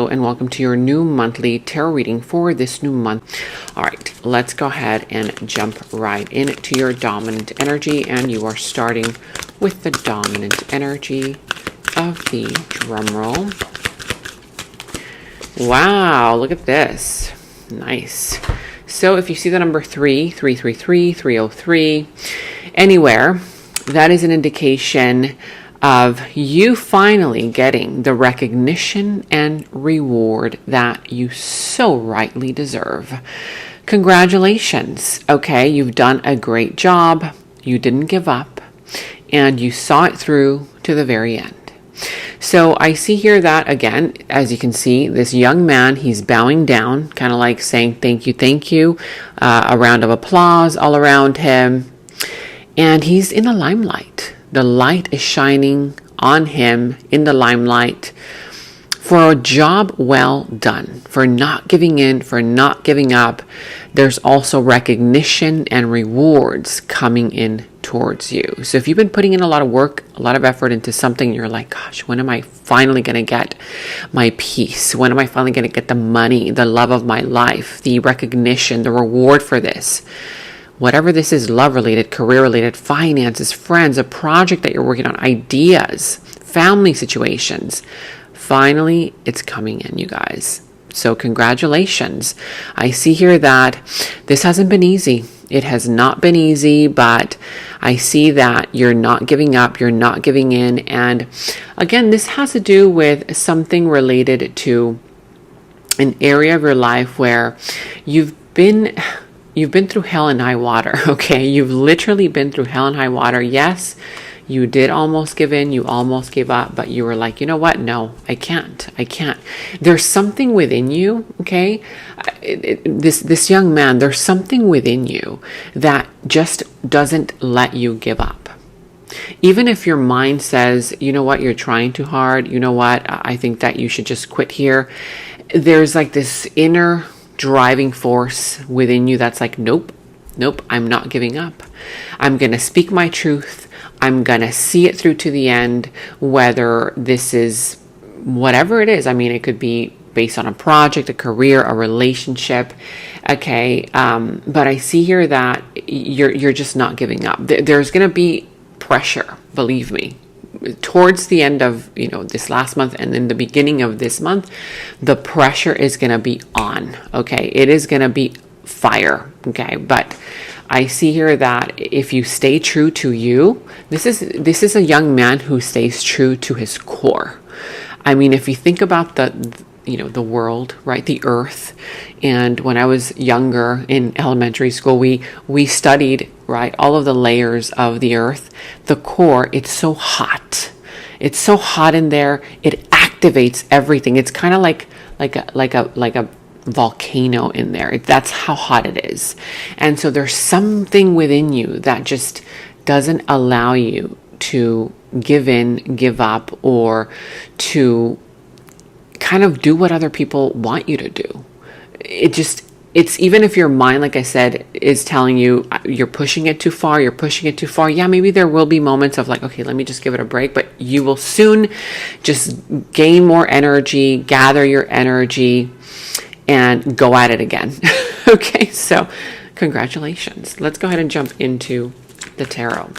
and welcome to your new monthly tarot reading for this new month. All right, let's go ahead and jump right into your dominant energy, and you are starting with the dominant energy of the drum roll. Wow, look at this. Nice. So if you see the number 333, 303, anywhere, that is an indication of you finally getting the recognition and reward that you so rightly deserve. Congratulations. Okay, you've done a great job. You didn't give up, and you saw it through to the very end. So I see here that, again, as you can see, this young man, he's bowing down, kind of like saying thank you, a round of applause all around him, and he's in the limelight. The light is shining on him in the limelight for a job well done, for not giving in, for not giving up. There's also recognition and rewards coming in towards you. So if you've been putting in a lot of work, a lot of effort into something, you're like, gosh, when am I finally going to get my peace? When am I finally going to get the money, the love of my life, the recognition, the reward for this? Whatever this is, love related, career related, finances, friends, a project that you're working on, ideas, family situations. Finally, it's coming in, you guys. So congratulations. I see here that this hasn't been easy. It has not been easy, but I see that you're not giving up, you're not giving in. And again, this has to do with something related to an area of your life where you've been through hell and high water, okay? You've literally been through hell and high water. Yes, you did almost give in, you almost gave up, but you were like, you know what? No, I can't. There's something within you, okay? This young man, there's something within you that just doesn't let you give up. Even if your mind says, you know what, you're trying too hard, you know what, I think that you should just quit here. There's like this inner driving force within you that's like, nope, I'm not giving up. I'm going to speak my truth. I'm going to see it through to the end, whether this is whatever it is. I mean, it could be based on a project, a career, a relationship. Okay. But I see here that you're just not giving up. There's going to be pressure, believe me. Towards the end of, this last month and in the beginning of this month, the pressure is going to be on. Okay. It is going to be fire. Okay. But I see here that if you stay true to you, this is a young man who stays true to his core. I mean, if you think about the world, right? The earth. And when I was younger in elementary school, we studied, right, all of the layers of the earth. The core, it's so hot. It's so hot in there. It activates everything. It's kind of like a volcano in there. That's how hot it is. And so there's something within you that just doesn't allow you to give in, give up, or to kind of do what other people want you to do. It's even if your mind, like I said, is telling you you're pushing it too far, yeah, maybe there will be moments of like, okay, let me just give it a break, but you will soon just gain more energy, gather your energy, and go at it again. Okay, so congratulations. Let's go ahead and jump into the tarot.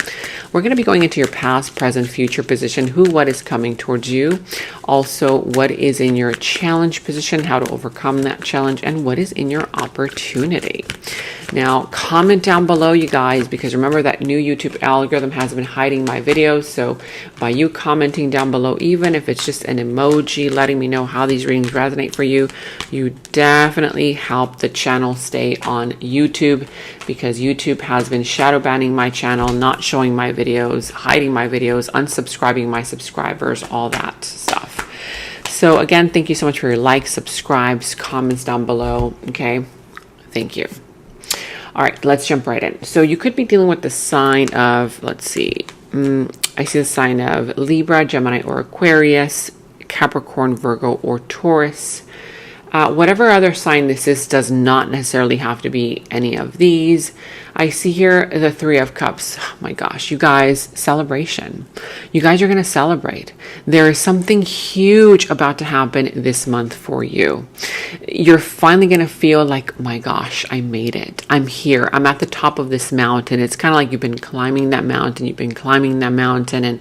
We're going to be going into your past, present, future position, what is coming towards you. Also, what is in your challenge position, how to overcome that challenge, and what is in your opportunity. Now, comment down below, you guys, because remember that new YouTube algorithm has been hiding my videos. So by you commenting down below, even if it's just an emoji letting me know how these readings resonate for you, you definitely help the channel stay on YouTube, because YouTube has been shadow banning my channel, not showing my videos, hiding my videos, unsubscribing my subscribers, all that stuff. So again, thank you so much for your likes, subscribes, comments down below. Okay, thank you. All right, let's jump right in. So you could be dealing with the sign of, let's see, I see the sign of Libra, Gemini, or Aquarius, Capricorn, Virgo, or Taurus. Whatever other sign this is does not necessarily have to be any of these. I see here the Three of Cups. Oh my gosh, you guys, celebration. You guys are going to celebrate. There is something huge about to happen this month for you. You're finally going to feel like, my gosh, I made it. I'm here. I'm at the top of this mountain. It's kind of like you've been climbing that mountain. You've been climbing that mountain and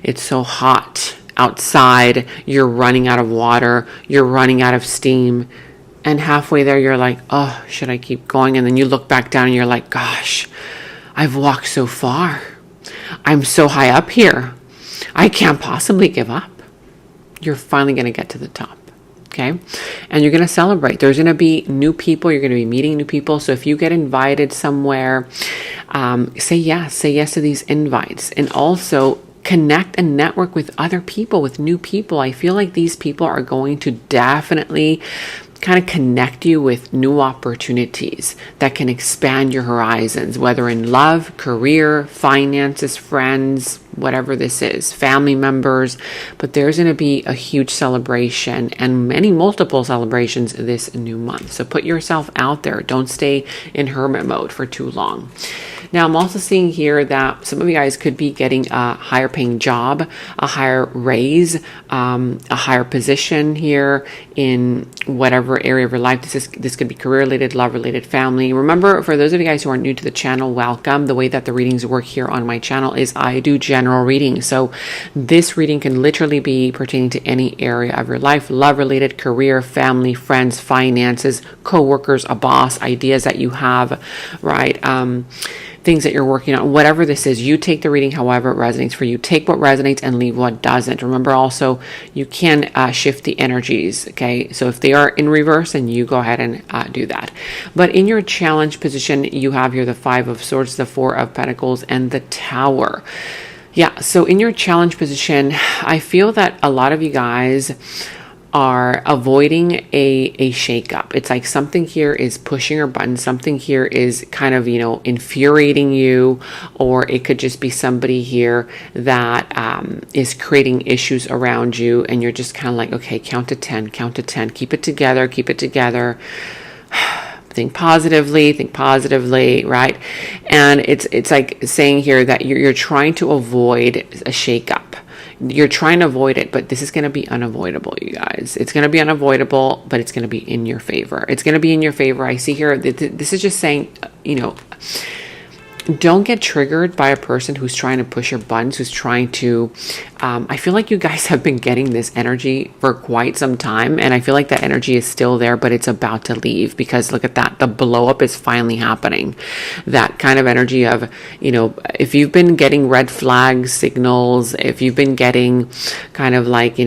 it's so hot outside. You're running out of water. You're running out of steam. And halfway there, you're like, oh, should I keep going? And then you look back down and you're like, gosh, I've walked so far. I'm so high up here. I can't possibly give up. You're finally going to get to the top. Okay. And you're going to celebrate. There's going to be new people. You're going to be meeting new people. So if you get invited somewhere, say yes to these invites. And also connect and network with other people, with new people. I feel like these people are going to definitely kind of connect you with new opportunities that can expand your horizons, whether in love, career, finances, friends, whatever this is, family members. But there's going to be a huge celebration and multiple celebrations this new month. So put yourself out there. Don't stay in hermit mode for too long. Now, I'm also seeing here that some of you guys could be getting a higher paying job, a higher raise, a higher position here in whatever area of your life. This could be career related, love related, family. Remember, for those of you guys who are new to the channel, welcome. The way that the readings work here on my channel is I do general readings. So this reading can literally be pertaining to any area of your life, love related, career, family, friends, finances, co-workers, a boss, ideas that you have, right? Things that you're working on, whatever this is, you take the reading however it resonates for you. Take what resonates and leave what doesn't. Remember also, you can shift the energies, okay? So if they are in reverse, then you go ahead and do that. But in your challenge position, you have here the Five of Swords, the Four of Pentacles, and the Tower. Yeah, so in your challenge position, I feel that a lot of you guys are avoiding a shakeup. It's like something here is pushing your button. Something here is kind of, infuriating you, or it could just be somebody here that is creating issues around you. And you're just kind of like, okay, count to 10, keep it together. Think positively, right? And it's like saying here that you're trying to avoid a shakeup. You're trying to avoid it, but this is going to be unavoidable, you guys. It's going to be unavoidable, but it's going to be in your favor. It's going to be in your favor. I see here, this is just saying, don't get triggered by a person who's trying to push your buttons, who's trying to, I feel like you guys have been getting this energy for quite some time. And I feel like that energy is still there, but it's about to leave, because look at that. The blow up is finally happening. That kind of energy of, if you've been getting red flag signals, if you've been getting kind of like,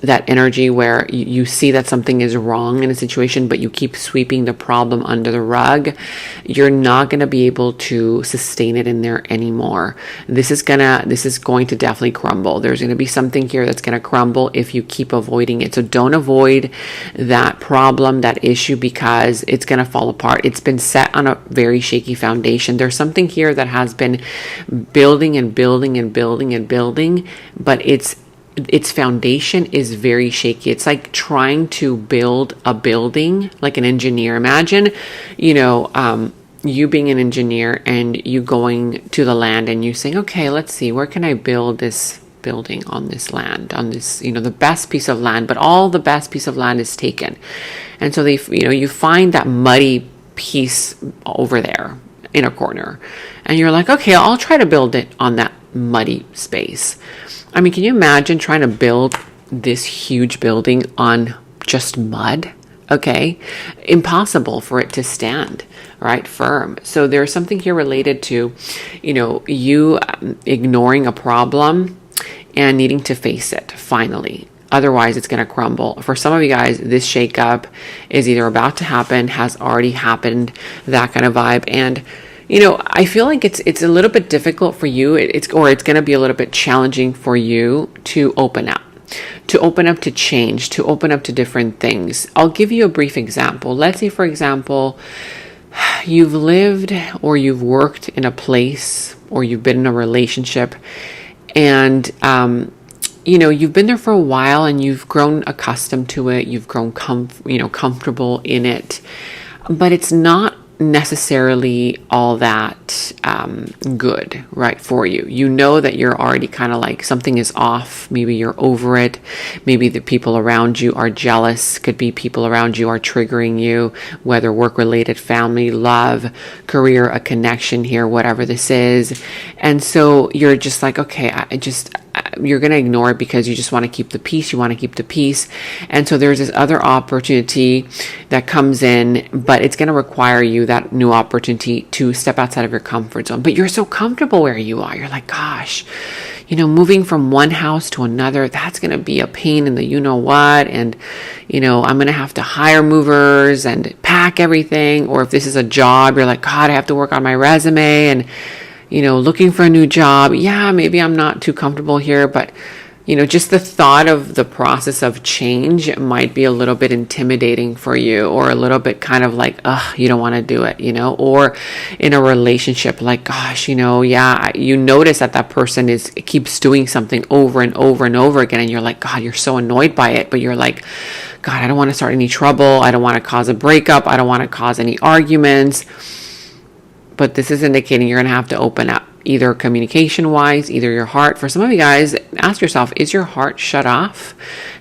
that energy where you see that something is wrong in a situation, but you keep sweeping the problem under the rug, you're not going to be able to sustain it in there anymore. This is going to definitely crumble. There's going to be something here that's going to crumble if you keep avoiding it. So don't avoid that problem, that issue, because it's going to fall apart. It's been set on a very shaky foundation. There's something here that has been building, but its foundation is very shaky. It's like trying to build a building like an engineer. Imagine, you being an engineer and you going to the land and you saying, okay, let's see, where can I build this building on this land, on this, the best piece of land, but all the best piece of land is taken. And so you find that muddy piece over there in a corner and you're like, okay, I'll try to build it on that muddy space. I mean, can you imagine trying to build this huge building on just mud? Okay. Impossible for it to stand, right? Firm. So there's something here related to, you ignoring a problem and needing to face it finally. Otherwise, it's going to crumble. For some of you guys, this shakeup is either about to happen, has already happened, that kind of vibe. And I feel like it's a little bit difficult for you. It's going to be a little bit challenging for you to open up to change, to open up to different things. I'll give you a brief example. Let's say, for example, you've lived or you've worked in a place or you've been in a relationship and you know, you've been there for a while and you've grown accustomed to it. You've grown comfortable in it, but it's not necessarily all that good, right, for you. You know that you're already kind of like something is off. Maybe you're over it. Maybe the people around you are jealous. Could be people around you are triggering you, whether work related, family, love, career, a connection here, whatever this is. And so you're just like, okay, you're going to ignore it because you just want to keep the peace. You want to keep the peace. And so there's this other opportunity that comes in, but it's going to require you, that new opportunity, to step outside of your comfort zone. But you're so comfortable where you are. You're like, gosh, you know, moving from one house to another, that's going to be a pain in the you know what. And, you know, I'm going to have to hire movers and pack everything. Or if this is a job, you're like, God, I have to work on my resume and, you know, looking for a new job. Yeah, maybe I'm not too comfortable here, but, you know, just the thought of the process of change might be a little bit intimidating for you, or a little bit kind of like, you don't want to do it, you know. Or in a relationship, like, gosh, you know, yeah, you notice that person keeps doing something over and over and over again, and you're like, God, you're so annoyed by it, but you're like, God, I don't want to start any trouble. I don't want to cause a breakup. I don't want to cause any arguments. But this is indicating you're going to have to open up, either communication wise, either your heart. For some of you guys, ask yourself, is your heart shut off?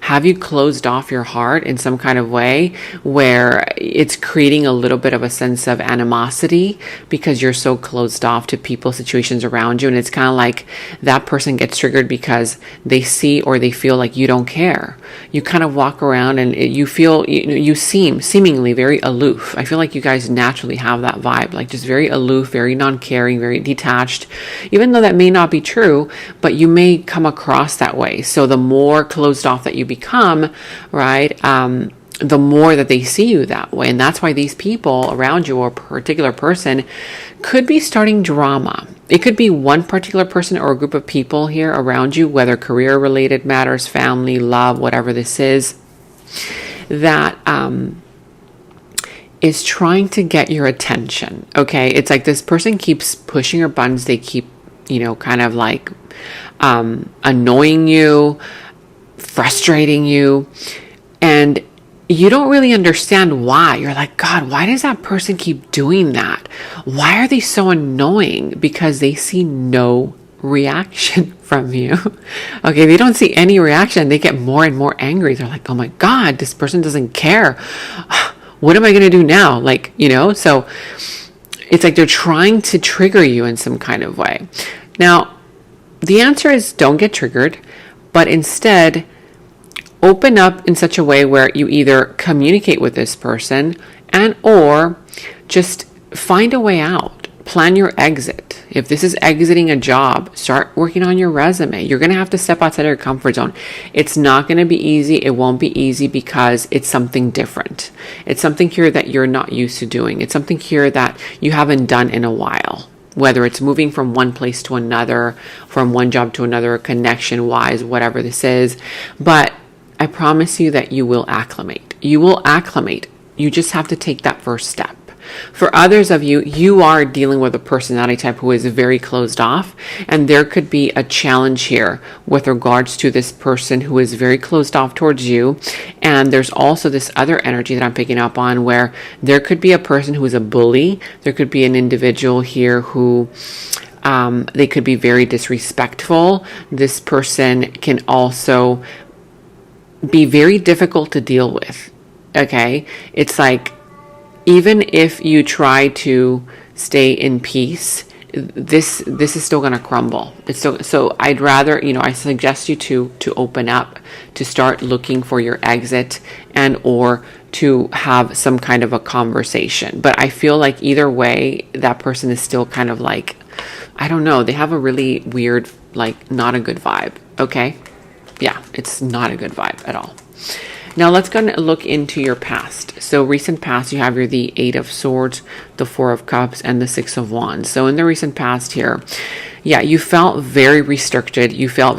Have you closed off your heart in some kind of way where it's creating a little bit of a sense of animosity because you're so closed off to people, situations around you? And it's kind of like that person gets triggered because they see or they feel like you don't care. You kind of walk around and you feel, you seem seemingly very aloof. I feel like you guys naturally have that vibe, like just very aloof, very non-caring, very detached, even though that may not be true, but you may come across that way. So the more closed off that you become, right, the more that they see you that way. And that's why these people around you, or a particular person, could be starting drama. It could be one particular person or a group of people here around you, whether career related matters, family, love, whatever this is, that is trying to get your attention. Okay. It's like this person keeps pushing your buttons. They keep, you know, kind of like annoying you, frustrating you, and you don't really understand why. You're like, God, why does that person keep doing that? Why are they so annoying? Because they see no reaction from you. Okay, they don't see any reaction. They get more and more angry. They're like, oh my God, this person doesn't care. What am I going to do now? Like, you know, so it's like they're trying to trigger you in some kind of way. Now, the answer is don't get triggered, but instead open up in such a way where you either communicate with this person and or just find a way out. Plan your exit. If this is exiting a job, start working on your resume. You're going to have to step outside of your comfort zone. It's not going to be easy. It won't be easy because it's something different. It's something here that you're not used to doing. It's something here that you haven't done in a while. Whether it's moving from one place to another, from one job to another, connection wise, whatever this is. But I promise you that you will acclimate. You will acclimate. You just have to take that first step. For others of you, you are dealing with a personality type who is very closed off, and there could be a challenge here with regards to this person who is very closed off towards you. And there's also this other energy that I'm picking up on where there could be a person who is a bully. There could be an individual here who they could be very disrespectful. This person can also be very difficult to deal with. Okay, it's like, even if you try to stay in peace, this is still going to crumble. It's so I'd rather, I suggest you to open up, to start looking for your exit, and or to have some kind of a conversation. But I feel like either way, that person is still kind of like, I don't know, they have a really weird, like, not a good vibe. Okay, yeah, it's not a good vibe at all. Now let's go and look into your past. So recent past, you have the 8 of Swords, the 4 of Cups, and the 6 of Wands. So in the recent past here, yeah, you felt very restricted. You felt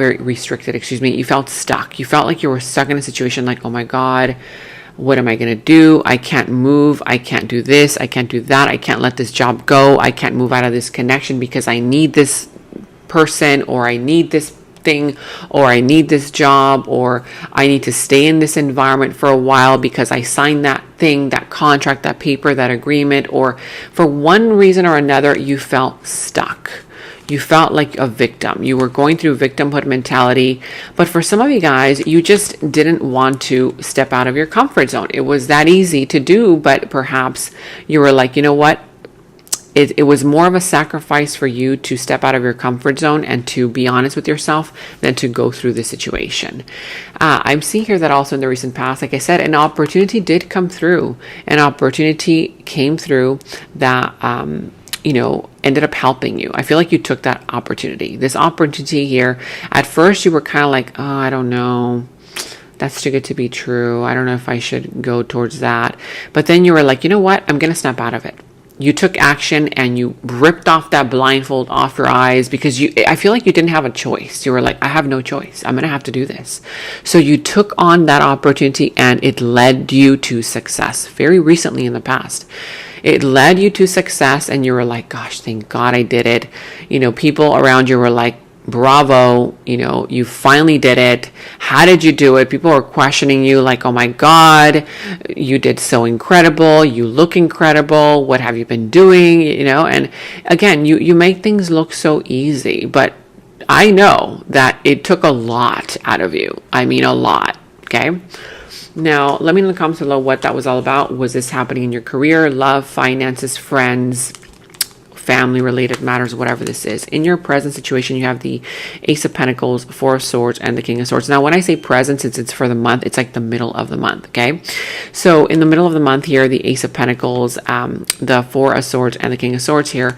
stuck. You felt like you were stuck in a situation like, oh my God, what am I going to do? I can't move. I can't do this. I can't do that. I can't let this job go. I can't move out of this connection because I need this person, or I need this thing, or I need this job, or I need to stay in this environment for a while because I signed that thing, that contract, that paper, that agreement, or for one reason or another, you felt stuck. You felt like a victim. You were going through victimhood mentality. But for some of you guys, you just didn't want to step out of your comfort zone. It was that easy to do, but perhaps you were like, you know what? It was more of a sacrifice for you to step out of your comfort zone and to be honest with yourself than to go through the situation. I'm seeing here that also in the recent past, like I said, an opportunity did come through. An opportunity came through that, ended up helping you. I feel like you took that opportunity. This opportunity here, at first you were kind of like, oh, I don't know. That's too good to be true. I don't know if I should go towards that. But then you were like, you know what? I'm going to snap out of it. You took action and you ripped off that blindfold off your eyes because I feel like you didn't have a choice. You were like, I have no choice. I'm going to have to do this. So you took on that opportunity and it led you to success very recently in the past. It led you to success and you were like, gosh, thank God I did it. People around you were like, bravo, you finally did it. How did you do it? People were questioning you like, oh my God, you did so incredible. You look incredible. What have you been doing? And again, you make things look so easy, but I know that it took a lot out of you. I mean, a lot. Okay. Now, let me know in the comments below what that was all about. Was this happening in your career, love, finances, friends, family related matters, whatever this is? In your present situation, you have the Ace of Pentacles, Four of Swords, and the King of Swords. Now, when I say present, since it's for the month, it's like the middle of the month, okay? So in the middle of the month here, the Ace of Pentacles, the Four of Swords, and the King of Swords here,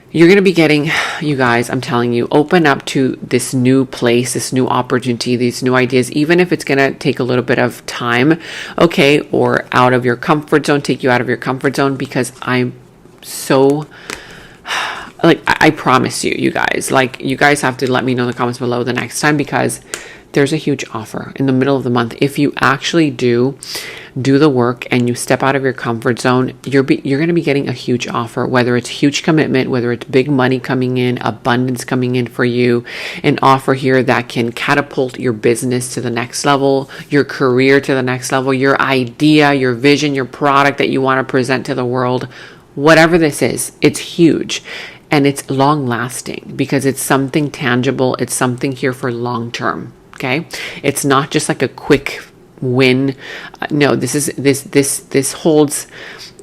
you're going to be getting, you guys, I'm telling you, open up to this new place, this new opportunity, these new ideas, even if it's going to take a little bit of time, okay, or out of your comfort zone, take you out of your comfort zone, because I'm so... I promise you, you guys have to let me know in the comments below the next time, because there's a huge offer in the middle of the month. If you actually do the work and you step out of your comfort zone, you're going to be getting a huge offer, whether it's huge commitment, whether it's big money coming in, abundance coming in for you, an offer here that can catapult your business to the next level, your career to the next level, your idea, your vision, your product that you want to present to the world. Whatever this is, it's huge. And it's long lasting because it's something tangible. It's something here for long term. Okay. It's not just like a quick win. No, this holds,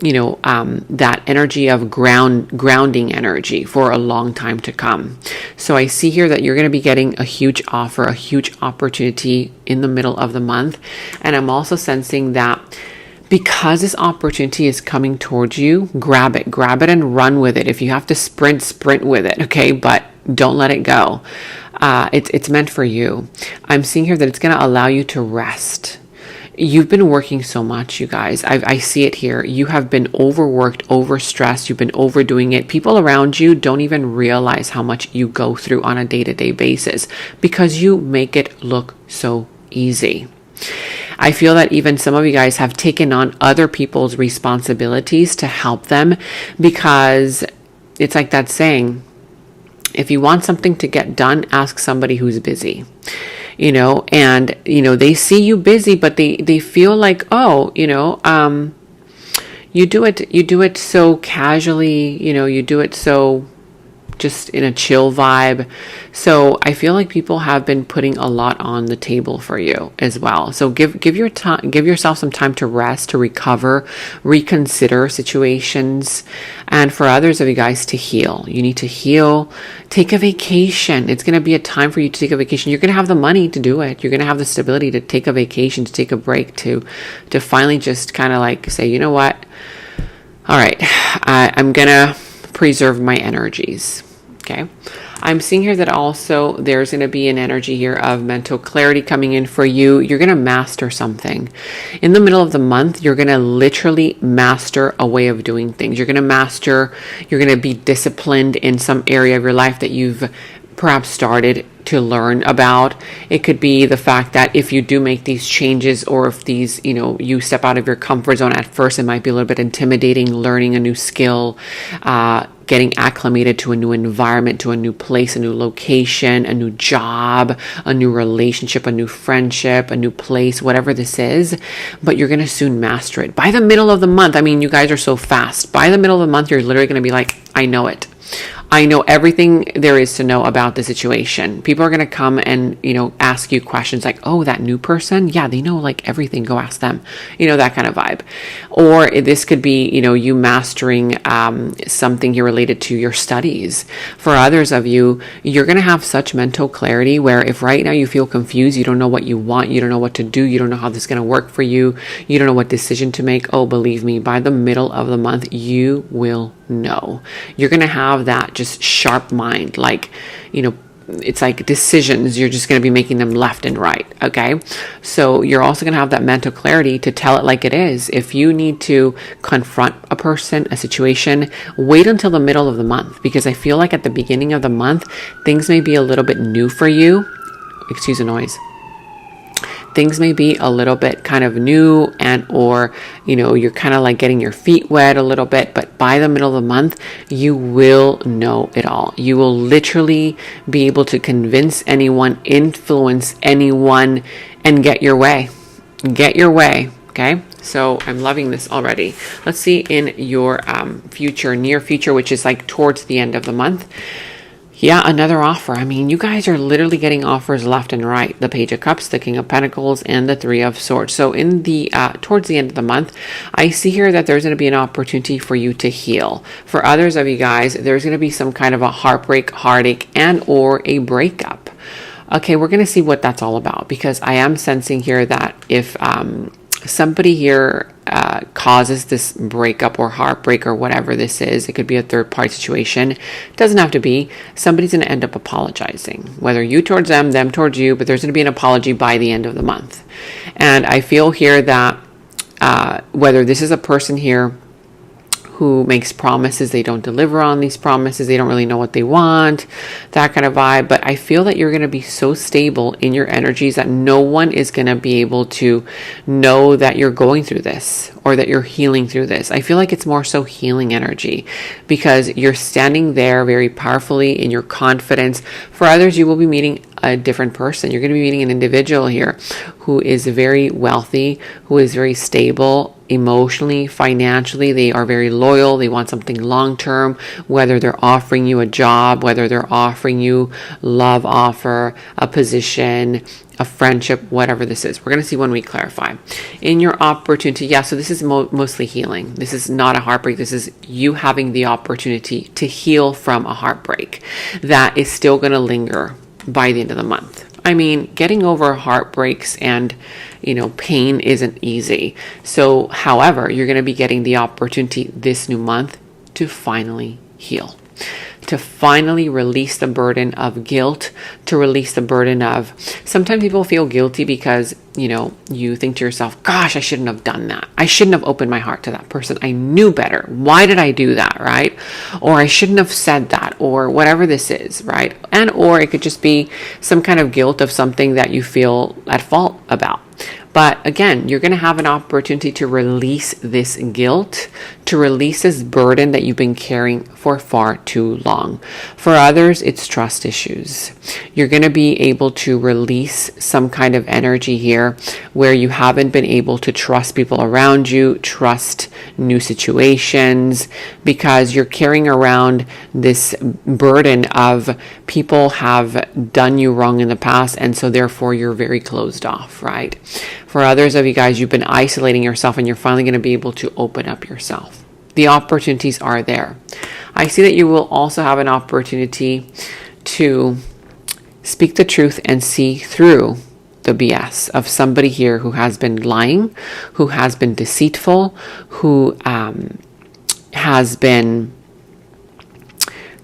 that energy of grounding energy for a long time to come. So I see here that you're going to be getting a huge offer, a huge opportunity in the middle of the month. And I'm also sensing that because this opportunity is coming towards you, grab it and run with it. If you have to sprint with it, okay? But don't let it go. It's meant for you. I'm seeing here that it's going to allow you to rest. You've been working so much, you guys. I see it here. You have been overworked, overstressed. You've been overdoing it. People around you don't even realize how much you go through on a day-to-day basis because you make it look so easy. I feel that even some of you guys have taken on other people's responsibilities to help them, because it's like that saying, if you want something to get done, ask somebody who's busy, and, they see you busy, but they feel like, oh, you do it so casually, you do it so just in a chill vibe. So I feel like people have been putting a lot on the table for you as well. So give yourself some time to rest, to recover, reconsider situations, and for others of you guys to heal. You need to heal. Take a vacation. It's going to be a time for you to take a vacation. You're going to have the money to do it. You're going to have the stability to take a vacation, to take a break, to finally just kind of like say, you know what? All right, I'm going to preserve my energies. Okay. I'm seeing here that also there's going to be an energy here of mental clarity coming in for you. You're going to master something. In the middle of the month, you're going to literally master a way of doing things. You're going to be disciplined in some area of your life that you've perhaps started to learn about. It could be the fact that if you do make these changes, or if these, you step out of your comfort zone at first, it might be a little bit intimidating, learning a new skill, getting acclimated to a new environment, to a new place, a new location, a new job, a new relationship, a new friendship, a new place, whatever this is, but you're going to soon master it. By the middle of the month, I mean, you guys are so fast. By the middle of the month, you're literally going to be like, I know it. I know everything there is to know about the situation. People are going to come and, ask you questions like, oh, that new person? Yeah, they know like everything. Go ask them, that kind of vibe. Or this could be, you mastering something here related to your studies. For others of you, you're going to have such mental clarity where if right now you feel confused, you don't know what you want, you don't know what to do, you don't know how this is going to work for you, you don't know what decision to make. Oh, believe me, by the middle of the month, you will know. You're going to have that just sharp mind, like, it's like decisions. You're just going to be making them left and right. Okay. So you're also going to have that mental clarity to tell it like it is. If you need to confront a person, a situation, wait until the middle of the month, because I feel like at the beginning of the month, things may be a little bit new for you. Excuse the noise. Things may be a little bit kind of new or you're kind of like getting your feet wet a little bit, but by the middle of the month, you will know it all. You will literally be able to convince anyone, influence anyone, and get your way. Get your way. Okay. So I'm loving this already. Let's see in your near future, which is like towards the end of the month. Yeah, another offer. I mean, you guys are literally getting offers left and right. The Page of Cups, the King of Pentacles, and the Three of Swords. So in the towards the end of the month, I see here that there's going to be an opportunity for you to heal. For others of you guys, there's going to be some kind of a heartbreak, heartache, and or a breakup. Okay, we're going to see what that's all about, because I am sensing here that if somebody here causes this breakup or heartbreak or whatever this is, it could be a third party situation. It doesn't have to be. Somebody's going to end up apologizing, whether you towards them towards you, but there's going to be an apology by the end of the month. And I feel here that whether this is a person here who makes promises, they don't deliver on these promises, they don't really know what they want, that kind of vibe. But I feel that you're going to be so stable in your energies that no one is going to be able to know that you're going through this or that you're healing through this. I feel like it's more so healing energy, because you're standing there very powerfully in your confidence. For others, you will be meeting a different person. You're going to be meeting an individual here who is very wealthy, who is very stable emotionally, financially. They are very loyal. They want something long-term, whether they're offering you a job, whether they're offering you love offer, a position, a friendship, whatever this is. We're going to see when we clarify. In your opportunity, yeah, so this is mostly healing. This is not a heartbreak. This is you having the opportunity to heal from a heartbreak that is still going to linger by the end of the month. I mean, getting over heartbreaks and, pain isn't easy. So, however, you're going to be getting the opportunity this new month to finally heal, to finally release the burden of guilt, to release the burden of, sometimes people feel guilty because, you think to yourself, gosh, I shouldn't have done that. I shouldn't have opened my heart to that person. I knew better. Why did I do that, right? Or I shouldn't have said that, or whatever this is, right? And, or it could just be some kind of guilt of something that you feel at fault about. But again, you're going to have an opportunity to release this guilt, to release this burden that you've been carrying for far too long. For others, it's trust issues. You're going to be able to release some kind of energy here where you haven't been able to trust people around you, trust new situations, because you're carrying around this burden of people have done you wrong in the past, and so therefore you're very closed off, right? For others of you guys, you've been isolating yourself, and you're finally going to be able to open up yourself. The opportunities are there. I see that you will also have an opportunity to speak the truth and see through the BS of somebody here who has been lying, who has been deceitful, who has been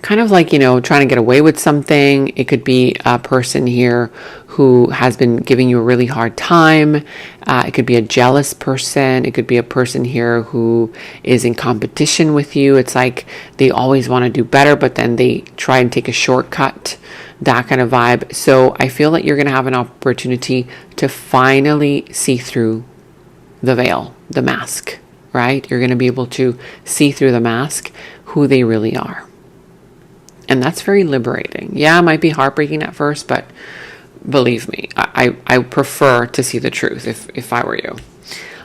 kind of like, trying to get away with something. It could be a person here who has been giving you a really hard time. It could be a jealous person. It could be a person here who is in competition with you. It's like they always want to do better, but then they try and take a shortcut, that kind of vibe. So I feel that you're going to have an opportunity to finally see through the veil, the mask, right? You're going to be able to see through the mask who they really are. And that's very liberating. Yeah, it might be heartbreaking at first, but believe me, I prefer to see the truth if I were you.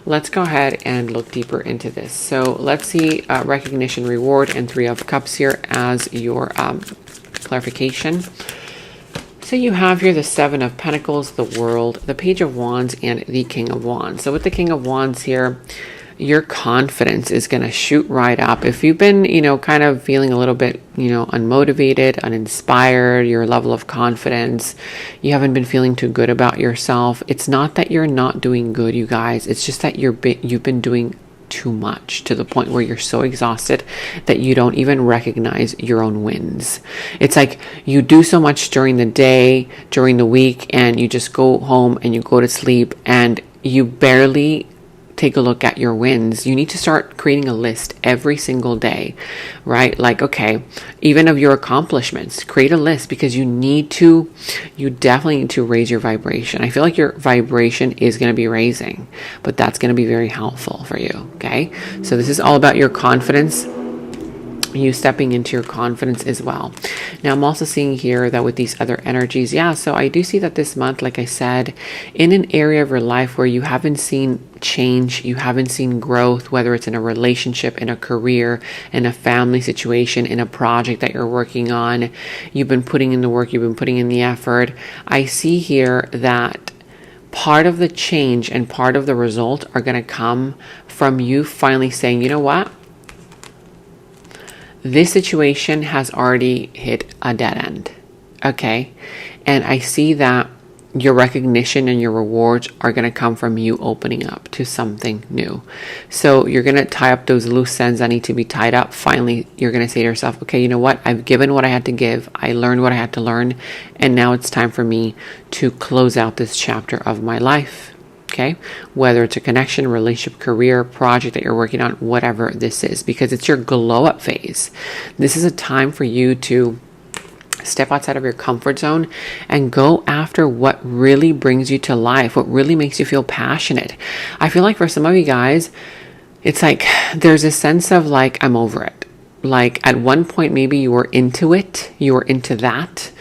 Let's go ahead and look deeper into this. So let's see recognition, reward, and Three of Cups here as your clarification. So you have here the Seven of Pentacles, the World, the Page of Wands, and the King of Wands. So with the King of Wands here, your confidence is going to shoot right up. If you've been, kind of feeling a little bit, unmotivated, uninspired, your level of confidence, you haven't been feeling too good about yourself. It's not that you're not doing good, you guys. It's just that you've been doing too much to the point where you're so exhausted that you don't even recognize your own wins. It's like you do so much during the day, during the week, and you just go home and you go to sleep and you barely take a look at your wins. You need to start creating a list every single day, right? Like, okay, even of your accomplishments, create a list, because you definitely need to raise your vibration. I feel like your vibration is going to be raising, but that's going to be very helpful for you. Okay. So this is all about your confidence, you stepping into your confidence as well. Now I'm also seeing here that with these other energies, so I do see that this month, like I said, in an area of your life where you haven't seen change, you haven't seen growth, whether it's in a relationship, in a career, in a family situation, in a project that you're working on, you've been putting in the work, you've been putting in the effort. I see here that part of the change and part of the result are going to come from you finally saying, you know what? This situation has already hit a dead end. Okay. And I see that your recognition and your rewards are going to come from you opening up to something new. So you're going to tie up those loose ends that need to be tied up. Finally, you're going to say to yourself, okay, you know what? I've given what I had to give. I learned what I had to learn. And now it's time for me to close out this chapter of my life. Okay, whether it's a connection, relationship, career, project that you're working on, whatever this is, because it's your glow up phase. This is a time for you to step outside of your comfort zone and go after what really brings you to life, what really makes you feel passionate. I feel like for some of you guys, it's like there's a sense of like, I'm over it. Like at one point, maybe you were into it, you were into that,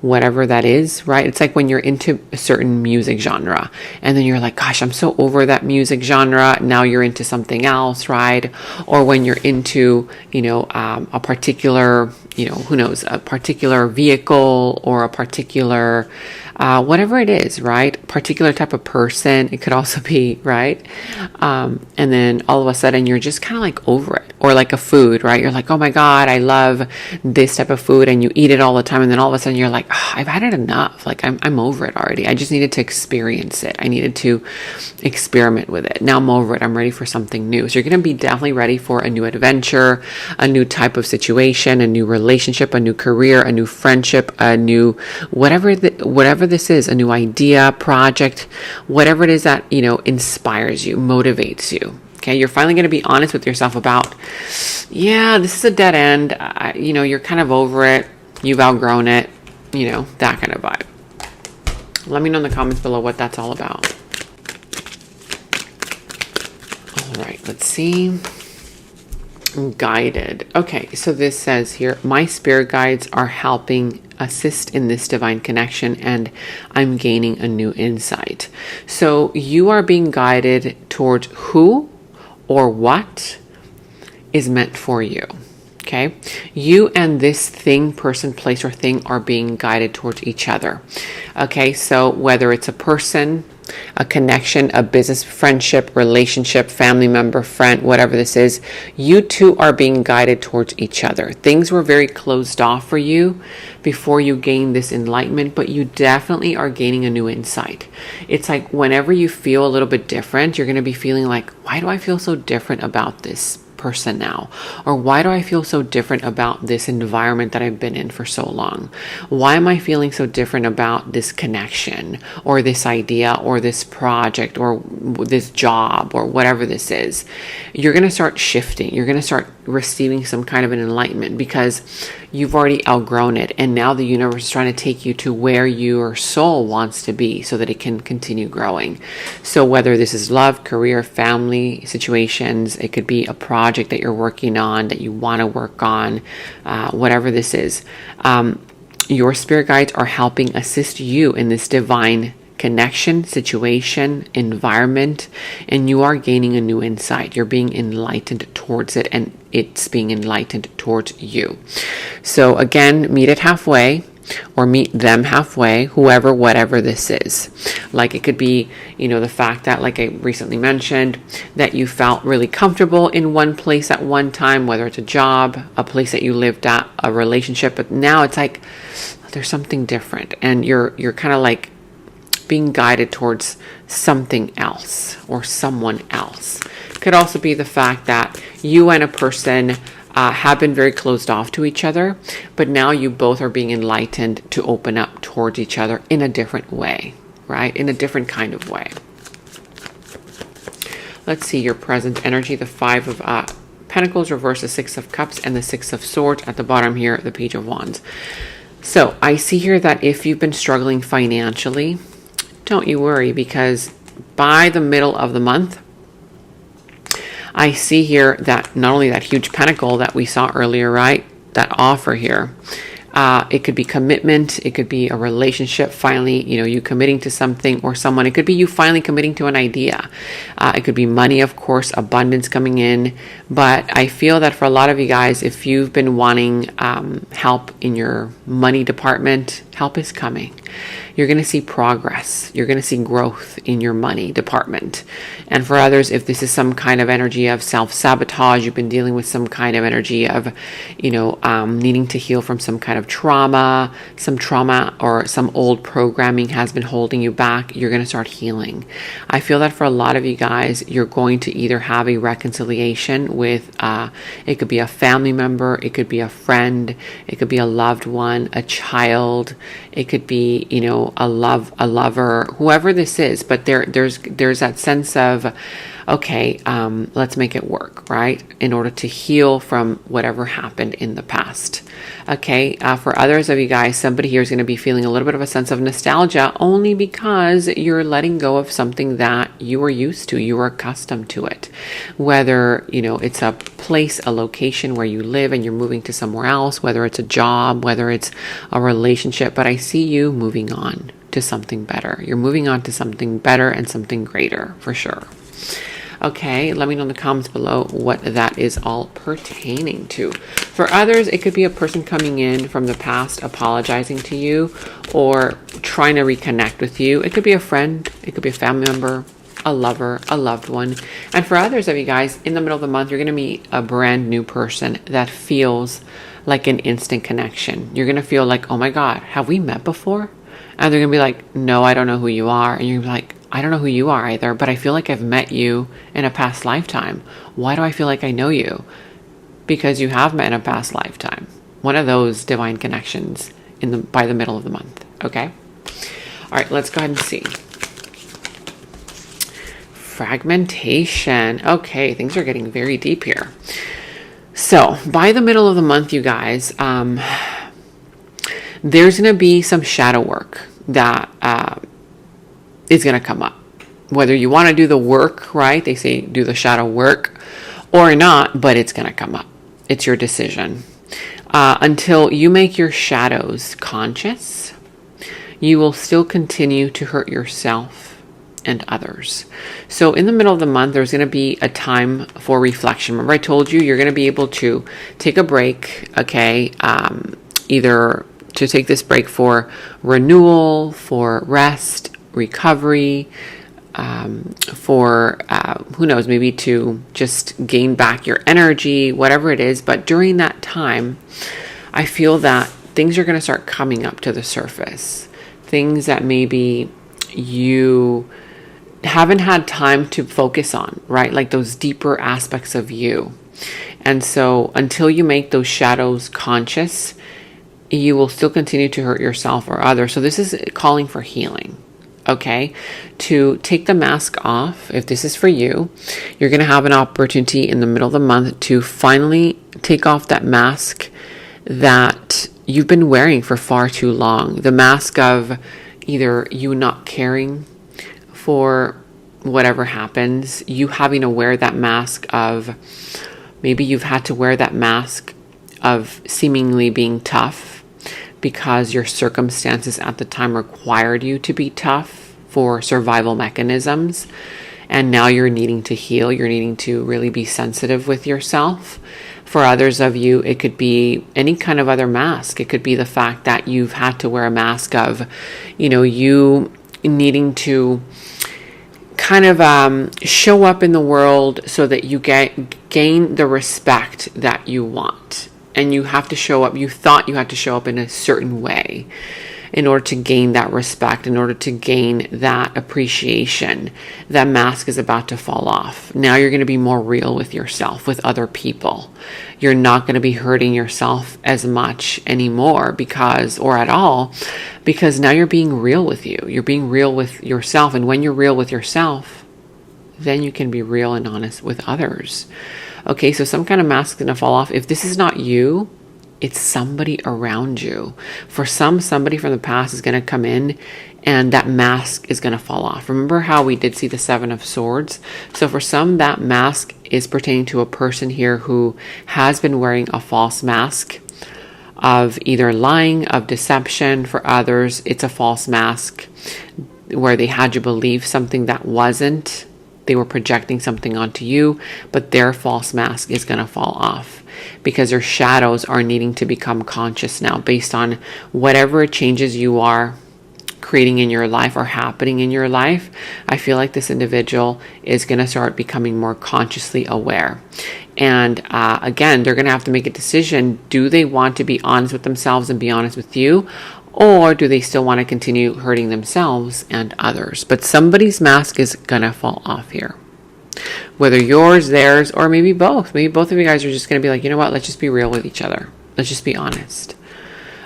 whatever that is, right? It's like when you're into a certain music genre and then you're like, gosh, I'm so over that music genre. Now you're into something else, right? Or when you're into, a particular, who knows, a particular vehicle or a particular, whatever it is, right? Particular type of person. It could also be, right? And then all of a sudden you're just kind of like over it. Or like a food, right? You're like, oh my God, I love this type of food, and you eat it all the time. And then all of a sudden you're like, oh, I've had it enough. Like I'm over it already. I just needed to experience it. I needed to experiment with it. Now I'm over it. I'm ready for something new. So you're going to be definitely ready for a new adventure, a new type of situation, a new relationship, a new career, a new friendship, a new, whatever this is, a new idea, project, whatever it is that, inspires you, motivates you. Okay, you're finally going to be honest with yourself about, this is a dead end. You're kind of over it. You've outgrown it. That kind of vibe. Let me know in the comments below what that's all about. All right, let's see. Guided. Okay, so this says here, my spirit guides are helping assist in this divine connection, and I'm gaining a new insight. So you are being guided towards who or what is meant for you. Okay, you and this thing, person, place, or thing are being guided towards each other. Okay, so whether it's a person, a connection, a business, friendship, relationship, family member, friend, whatever this is, you two are being guided towards each other. Things were very closed off for you before you gained this enlightenment, but you definitely are gaining a new insight. It's like whenever you feel a little bit different, you're going to be feeling like, why do I feel so different about this person now? Or why do I feel so different about this environment that I've been in for so long? Why am I feeling so different about this connection or this idea or this project or this job or whatever this is? You're going to start shifting. You're going to start receiving some kind of an enlightenment because you've already outgrown it, and now the universe is trying to take you to where your soul wants to be so that it can continue growing. So whether this is love, career, family situations, it could be a project, project that you're working on, that you want to work on, whatever this is. Your spirit guides are helping assist you in this divine connection, situation, environment, and you are gaining a new insight. You're being enlightened towards it, and it's being enlightened towards you. So again, meet it halfway, or meet them halfway, whoever, whatever this is. Like it could be, the fact that, like I recently mentioned, that you felt really comfortable in one place at one time, whether it's a job, a place that you lived at, a relationship, but now it's like there's something different, and you're kind of like being guided towards something else or someone else. Could also be the fact that you and a person have been very closed off to each other, but now you both are being enlightened to open up towards each other in a different way, right? In a different kind of way. Let's see your present energy. The Five of Pentacles reverse, the Six of Cups, and the Six of Swords. At the bottom here, the Page of Wands. So I see here that if you've been struggling financially, don't you worry, because by the middle of the month, I see here that not only that huge pentacle that we saw earlier, right? That offer here. It could be commitment. It could be a relationship. Finally, you committing to something or someone. It could be you finally committing to an idea. It could be money, of course, abundance coming in. But I feel that for a lot of you guys, if you've been wanting help in your money department, help is coming. You're going to see progress. You're going to see growth in your money department. And for others, if this is some kind of energy of self-sabotage, you've been dealing with some kind of energy of, needing to heal from some kind of trauma, or some old programming has been holding you back, you're going to start healing. I feel that for a lot of you guys, you're going to either have a reconciliation with, it could be a family member, it could be a friend, it could be a loved one, a child, it could be, a lover, whoever this is, but there's that sense of, okay, let's make it work, right? In order to heal from whatever happened in the past. Okay, for others of you guys, somebody here is going to be feeling a little bit of a sense of nostalgia only because you're letting go of something that you were used to, you were accustomed to it. Whether, it's a place, a location where you live and you're moving to somewhere else, whether it's a job, whether it's a relationship, but I see you moving on to something better. You're moving on to something better and something greater, for sure. Okay, let me know in the comments below what that is all pertaining to. For others, it could be a person coming in from the past apologizing to you or trying to reconnect with you. It could be a friend, it could be a family member, a lover, a loved one. And for others of you guys, in the middle of the month, you're going to meet a brand new person that feels like an instant connection. You're going to feel like, oh my God, have we met before? And they're going to be like, no, I don't know who you are. And you're like, I don't know who you are either, but I feel like I've met you in a past lifetime. Why do I feel like I know you? Because you have met in a past lifetime. One of those divine connections by the middle of the month. Okay. All right, let's go ahead and see. Fragmentation. Okay, things are getting very deep here. So by the middle of the month, you guys, there's going to be some shadow work that is going to come up. Whether you want to do the work, right? They say do the shadow work or not, but it's going to come up. It's your decision. Until you make your shadows conscious, you will still continue to hurt yourself and others. So in the middle of the month, there's going to be a time for reflection. Remember I told you you're going to be able to take a break, okay? Either to take this break for renewal, for rest, recovery, for who knows, maybe to just gain back your energy, whatever it is. But during that time, I feel that things are going to start coming up to the surface. Things that maybe you haven't had time to focus on, right? Like those deeper aspects of you. And so until you make those shadows conscious, you will still continue to hurt yourself or others. So this is calling for healing. Okay, to take the mask off. If this is for you, you're going to have an opportunity in the middle of the month to finally take off that mask that you've been wearing for far too long. The mask of either you not caring for whatever happens, you having to wear that mask of Maybe you've had to wear that mask of seemingly being tough because your circumstances at the time required you to be tough for survival mechanisms. And now you're needing to heal. You're needing to really be sensitive with yourself. For others of you, it could be any kind of other mask. It could be the fact that you've had to wear a mask of, you needing to kind of show up in the world so that you gain the respect that you want. And you have to show up, you thought you had to show up in a certain way in order to gain that respect, in order to gain that appreciation. That mask is about to fall off. Now you're going to be more real with yourself, with other people. You're not going to be hurting yourself as much anymore or at all, because now you're being real with you. You're being real with yourself. And when you're real with yourself, then you can be real and honest with others. Okay, so some kind of mask is going to fall off. If this is not you, it's somebody around you. For somebody from the past is going to come in and that mask is going to fall off. Remember how we did see the Seven of Swords? So for some, that mask is pertaining to a person here who has been wearing a false mask of either lying, of deception. For others, it's a false mask where they had you believe something that wasn't. They were projecting something onto you, but their false mask is going to fall off because your shadows are needing to become conscious now based on whatever changes you are creating in your life or happening in your life. I feel like this individual is going to start becoming more consciously aware. And again, they're going to have to make a decision. Do they want to be honest with themselves and be honest with you? Or do they still want to continue hurting themselves and others? But somebody's mask is going to fall off here. Whether yours, theirs, or maybe both. Maybe both of you guys are just going to be like, you know what? Let's just be real with each other. Let's just be honest.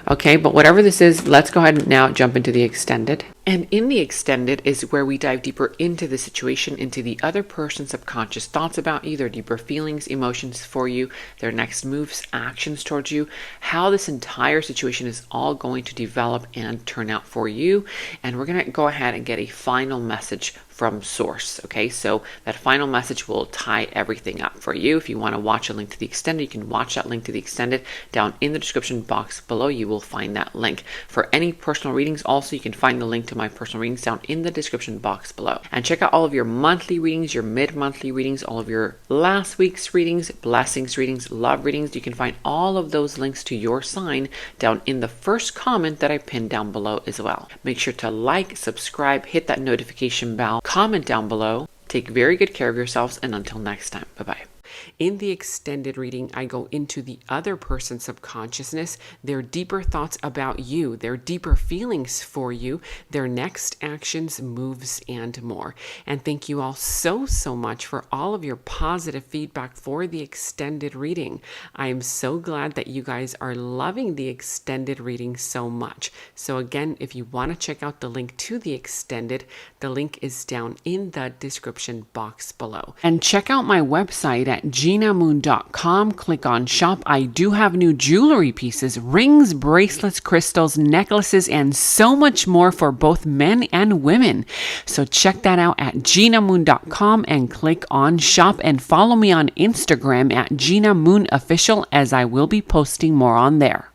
Okay, but whatever this is, let's go ahead and now jump into the extended. And in the extended is where we dive deeper into the situation, into the other person's subconscious thoughts about you, their deeper feelings, emotions for you, their next moves, actions towards you, how this entire situation is all going to develop and turn out for you. And we're going to go ahead and get a final message from source. Okay, so that final message will tie everything up for you. If you want to watch a link to the extended, you can watch that link to the extended down in the description box below. You will find that link. For any personal readings, also you can find the link to my personal readings down in the description box below. And check out all of your monthly readings, your mid-monthly readings, all of your last week's readings, blessings readings, love readings. You can find all of those links to your sign down in the first comment that I pinned down below as well. Make sure to like, subscribe, hit that notification bell, comment down below. Take very good care of yourselves, and until next time, bye-bye. In the extended reading, I go into the other person's subconsciousness, their deeper thoughts about you, their deeper feelings for you, their next actions, moves, and more. And thank you all so much for all of your positive feedback for the extended reading. I am so glad that you guys are loving the extended reading so much. So again, if you want to check out the link to the extended, the link is down in the description box below. And check out my website at genamoon.com. Click on shop. I do have new jewelry pieces, rings, bracelets, crystals, necklaces, and so much more for both men and women. So check that out at genamoon.com and click on shop, and follow me on Instagram at Gena Moon Official, as I will be posting more on there.